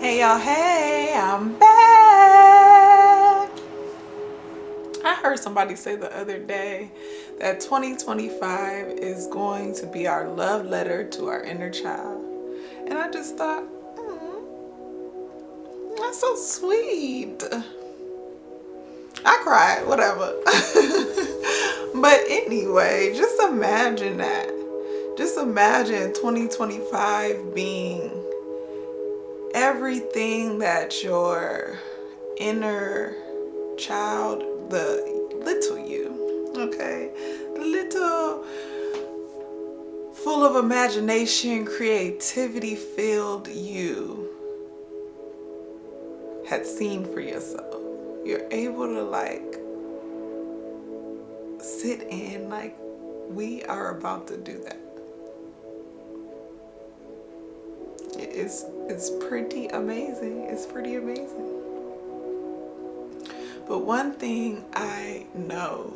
Hey y'all, hey, I'm back. I heard somebody say the other day that 2025 is going to be our love letter to our inner child. And I just thought, that's so sweet. I cried, whatever. But anyway, just imagine that. Just imagine 2025 being everything that your inner child, the little you, okay, the little full of imagination, creativity filled you had seen for yourself. You're able to sit in, we are about to do that. It's pretty amazing. It's pretty amazing. But one thing I know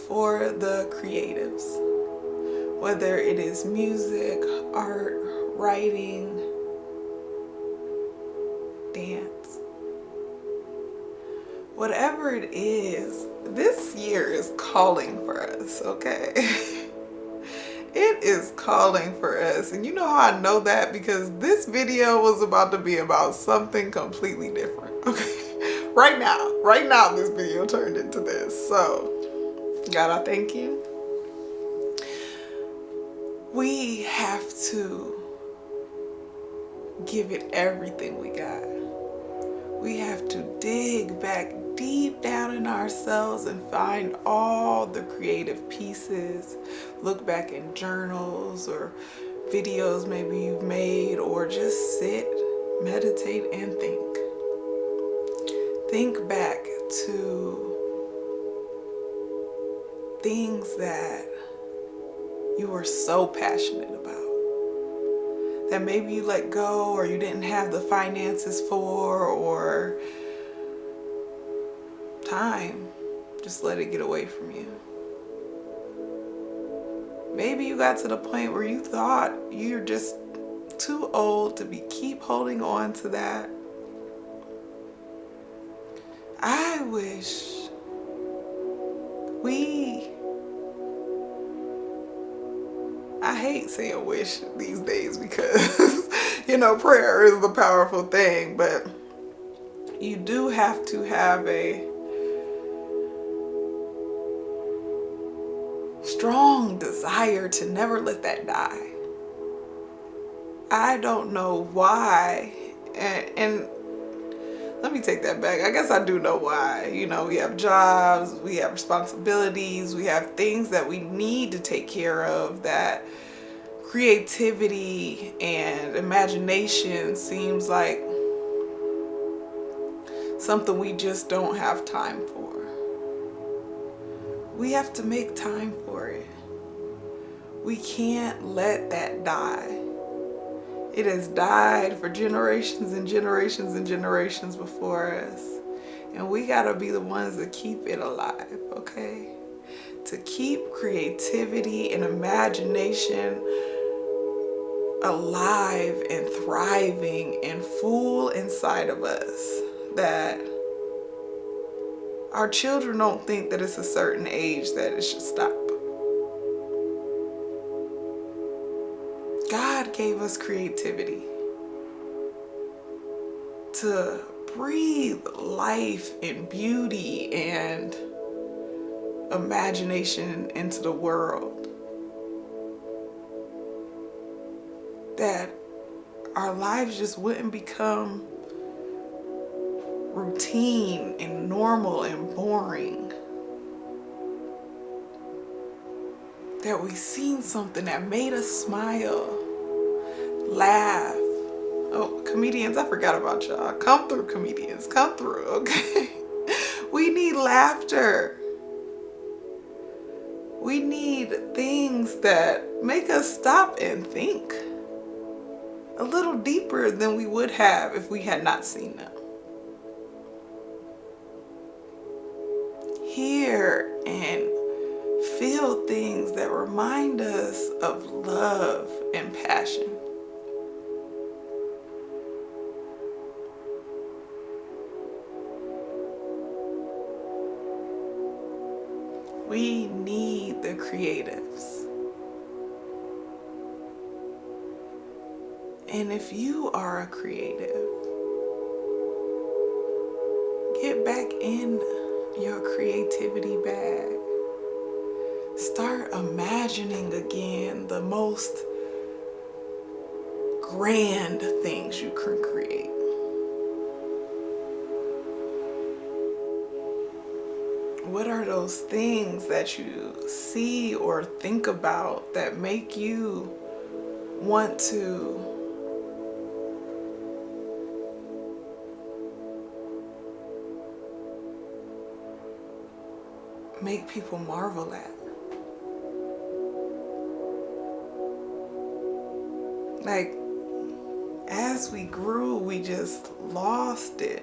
for the creatives, whether it is music, art, writing, dance, whatever it is, this year is calling for us, okay? It is calling for us. And you know how I know that? Because this video was about to be about something completely different, okay? Right now this video turned into this. So, God, I thank you. We have to give it everything we got. We have to dig back deep down in ourselves and find all the creative pieces. Look back in journals or videos maybe you've made, or just sit, meditate, and think. Think back to things that you were so passionate about, that maybe you let go or you didn't have the finances for, or time just let it get away from you. Maybe you got to the point where you thought you're just too old to keep holding on to that. I wish I hate saying wish these days because prayer is the powerful thing, but you do have to have a strong desire to never let that die. I don't know why, and let me take that back. I guess I do know why. We have jobs, we have responsibilities, we have things that we need to take care of, that creativity and imagination seems like something we just don't have time for. We have to make time for it. We can't let that die. It has died for generations and generations and generations before us. And we gotta be the ones that keep it alive, okay? To keep creativity and imagination alive and thriving and full inside of us, that our children don't think that it's a certain age that it should stop. God gave us creativity to breathe life and beauty and imagination into the world, that our lives just wouldn't become routine and normal and boring. That we seen something that made us smile, laugh. Oh, comedians, I forgot about y'all. Come through, comedians, come through, okay? We need laughter. We need things that make us stop and think a little deeper than we would have if we had not seen them. Hear and feel things that remind us of love and passion. We need the creatives. And if you are a creative, get back in your creativity bag. Start imagining again the most grand things you can create. What are those things that you see or think about that make you want to make people marvel at? Like, as we grew, we just lost it.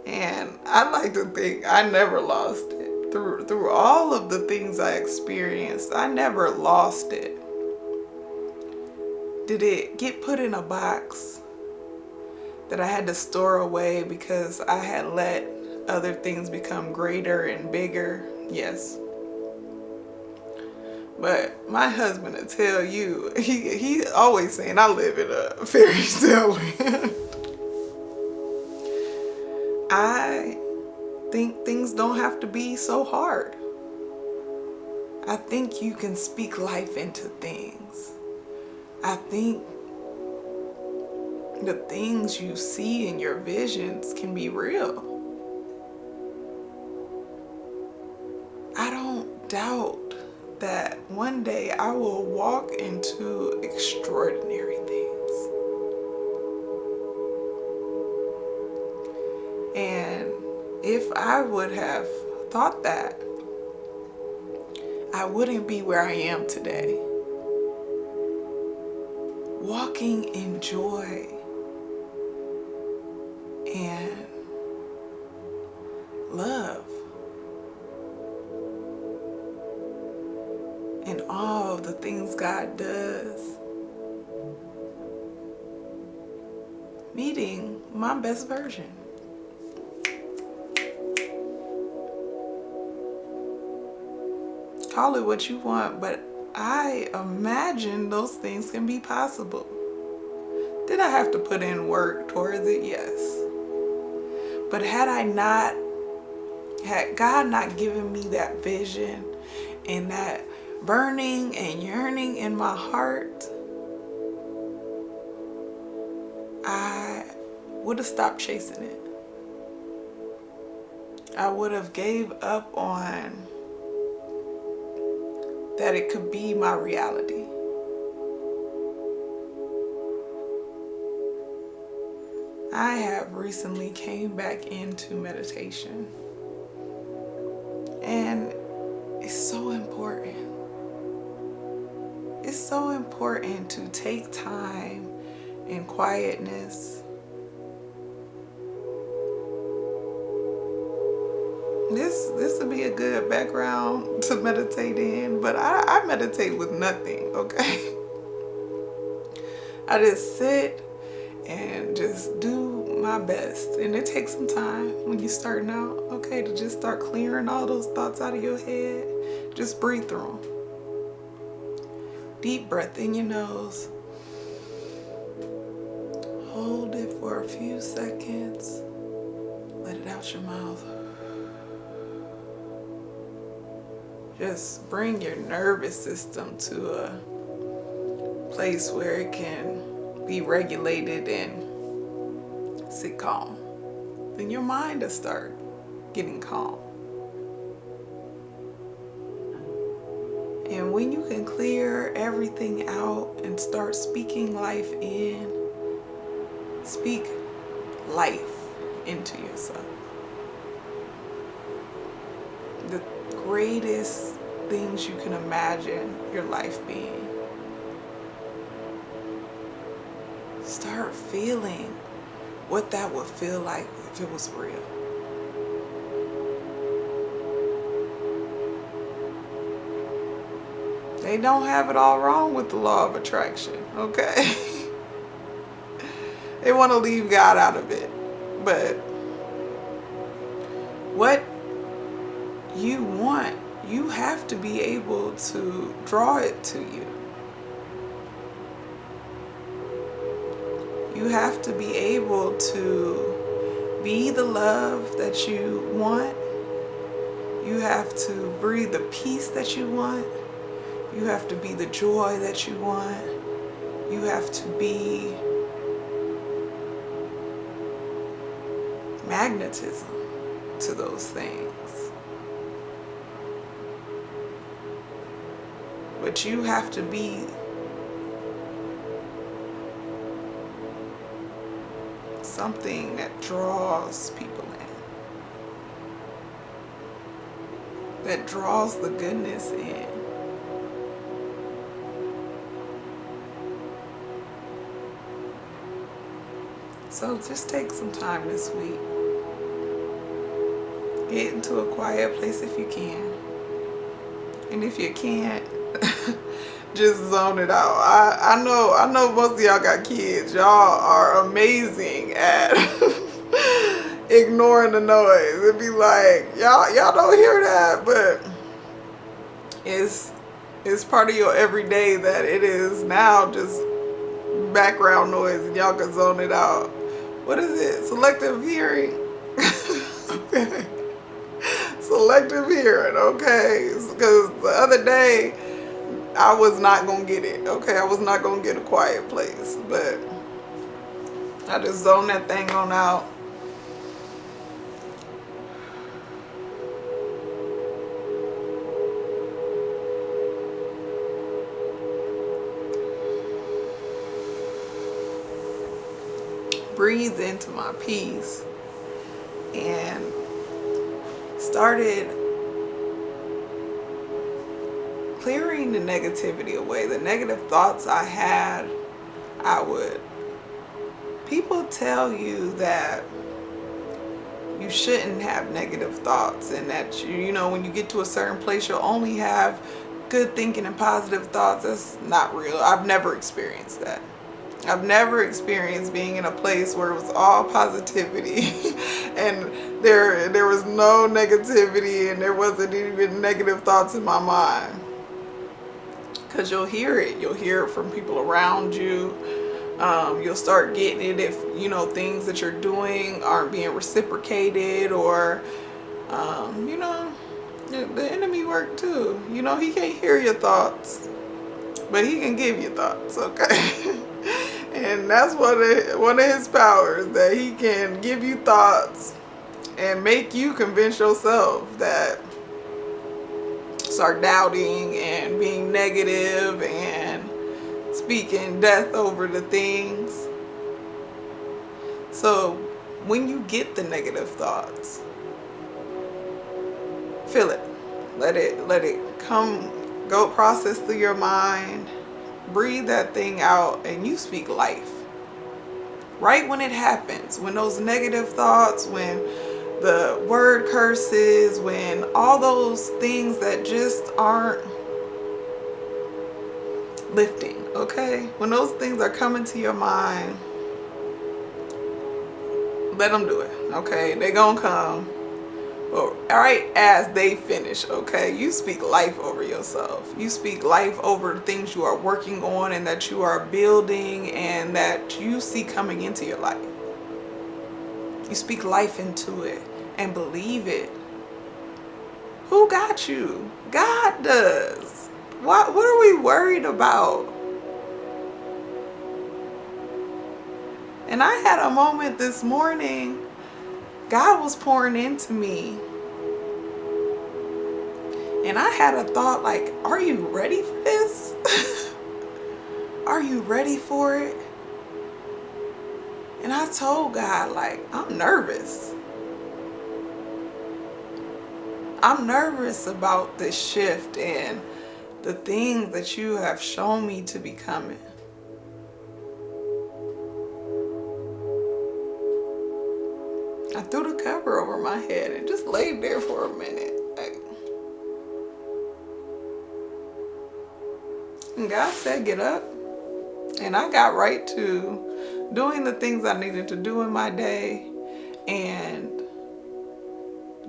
And I like to think I never lost it. Through all of the things I experienced, I never lost it. Did it get put in a box that I had to store away because I had let other things become greater and bigger? Yes. But my husband will tell you, he always saying I live in a fairy tale land. I think things don't have to be so hard. I think you can speak life into things. I think the things you see in your visions can be real. I don't doubt that one day I will walk into extraordinary things. And if I would have thought that, I wouldn't be where I am today. Walking in joy and love and all of the things God does. Meeting my best version. Call it what you want, but I imagine those things can be possible. Did I have to put in work towards it? Yes. But had God not given me that vision and that burning and yearning in my heart, I would have stopped chasing it. I would have gave up on that it could be my reality. I have recently came back into meditation, and it's so important. It's so important to take time in quietness. This would be a good background to meditate in, but I meditate with nothing, okay? I just sit and just do my best. And it takes some time when you're starting out, okay, to just start clearing all those thoughts out of your head. Just breathe through them. Deep breath in your nose. Hold it for a few seconds. Let it out your mouth. Just bring your nervous system to a place where it can be regulated and sit calm. Then your mind will start getting calm. And when you can clear everything out and start speaking life in, speak life into yourself. The greatest things you can imagine your life being. Start feeling what that would feel like if it was real. They don't have it all wrong with the law of attraction, okay? They want to leave God out of it. But what you want, you have to be able to draw it to you. You have to be able to be the love that you want. You have to breathe the peace that you want. You have to be the joy that you want. You have to be magnetism to those things. But you have to be something that draws people in, that draws the goodness in. So just take some time this week. Get into a quiet place if you can. And if you can't, just zone it out. I know most of y'all got kids. Y'all are amazing at ignoring the noise. It'd be like, y'all don't hear that, but it's part of your everyday that it is now just background noise and y'all can zone it out. What is it? Selective hearing? Okay. Selective hearing, okay? Because the other day, I was not going to get it, okay? I was not going to get a quiet place, but I just zoned that thing on out. Breathed into my peace and started clearing the negativity away. The negative thoughts I had, people tell you that you shouldn't have negative thoughts and that you know when you get to a certain place you'll only have good thinking and positive thoughts. That's not real. I've never experienced that. I've never experienced being in a place where it was all positivity and there was no negativity and there wasn't even negative thoughts in my mind. Because you'll hear it. You'll hear it from people around you. You'll start getting it if, you know, things that you're doing aren't being reciprocated or, you know, the enemy work too. You know, he can't hear your thoughts, but he can give you thoughts, okay? And that's one of his powers, that he can give you thoughts and make you convince yourself that start doubting and being negative and speaking death over the things. So when you get the negative thoughts, feel it. Let it come, go process through your mind. Breathe that thing out and you speak life. Right when it happens, when those negative thoughts, when the word curses, when all those things that just aren't lifting, okay? When those things are coming to your mind, let them do it, okay? They're gonna come. But right as they finish, okay, you speak life over yourself. You speak life over the things you are working on and that you are building and that you see coming into your life. You speak life into it and believe it. Who got you? God does. What are we worried about? And I had a moment this morning. God was pouring into me. And I had a thought like, are you ready for this? Are you ready for it? And I told God, like, I'm nervous. I'm nervous about this shift and the things that you have shown me to be coming. I threw the cover over my head and just laid there for a minute. And God said, get up. And I got right to doing the things I needed to do in my day and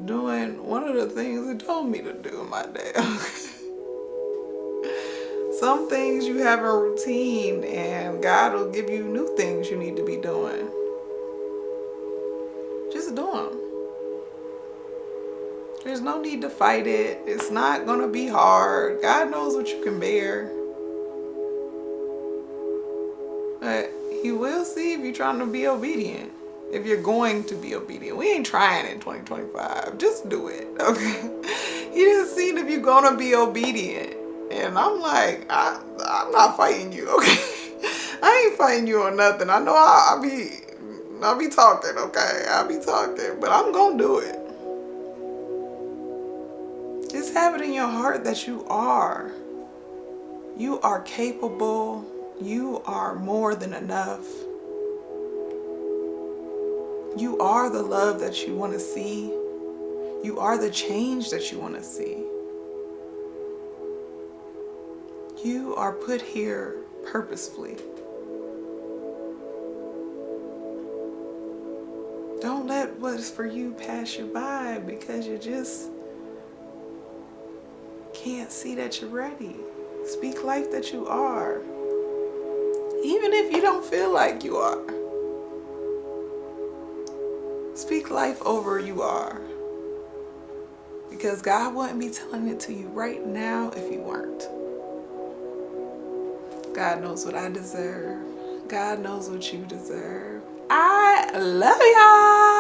doing one of the things He told me to do in my day. Some things you have a routine, and God will give you new things you need to be doing. Just do them. There's no need to fight it. It's not going to be hard. God knows what you can bear. But He will see if you're trying to be obedient. If you're going to be obedient. We ain't trying in 2025. Just do it. Okay? He just seen if you're going to be obedient. And I'm like, I'm not fighting you. Okay? I ain't fighting you on nothing. I know I'll be talking. Okay? I'll be talking. But I'm going to do it. Just have it in your heart that you are. You are capable. You are more than enough. You are the love that you want to see. You are the change that you want to see. You are put here purposefully. Don't let what's for you pass you by because you just can't see that you're ready. Speak life that you are. Even if you don't feel like you are. Speak life over you are. Because God wouldn't be telling it to you right now if you weren't. God knows what I deserve. God knows what you deserve. I love y'all.